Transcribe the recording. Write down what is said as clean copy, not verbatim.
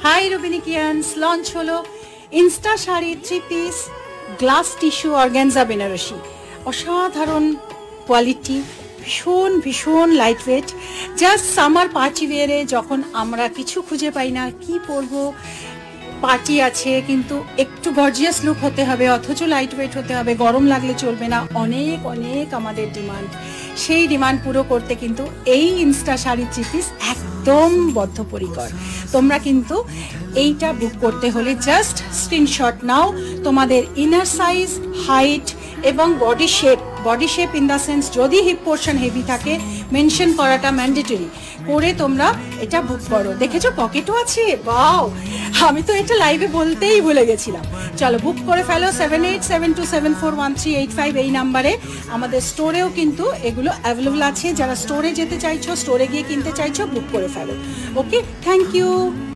High রুবিনিকিয়ান্স, launch হলো insta sari 3 piece glass tissue organza Banarasi. অসাধারণ কোয়ালিটি, ভীষণ ভীষণ light weight. Just summer party ওয়ারে যখন আমরা কিছু খুঁজে পাই না কি পরবো, পার্টি আছে কিন্তু একটু গর্জিয়াস লুক হতে হবে, অথচ লাইট ওয়েট হতে হবে, গরম লাগলে চলবে না, অনেক অনেক আমাদের ডিমান্ড। সেই ডিমান্ড পুরো করতে কিন্তু এই ইনস্টা শাড়ি 3 পিস একদম বদ্ধপরিকর। তোমরা কিন্তু এইটা বুক করতে হলে জাস্ট স্ক্রিনশট নাও, তোমাদের ইনার সাইজ, হাইট এবং body shape in the sense যদি হিপ পোর্শন হেভি থাকে মেনশন করাটা ম্যান্ডেটরি করে তোমরা এটা বুক করো। দেখেছো পকেটও আছে, বাও, আমি তো এটা লাইভে বলতেই ভুলে গেছিলাম। চলো বুক করে ফেলো 7872741385 এই নাম্বারে। আমাদের স্টোরেও কিন্তু এগুলো অ্যাভেলেবল আছে, যারা স্টোরে যেতে চাইছো, স্টোরে গিয়ে কিনতে চাইছো, বুক করে ফেলো। ওকে, থ্যাংক ইউ।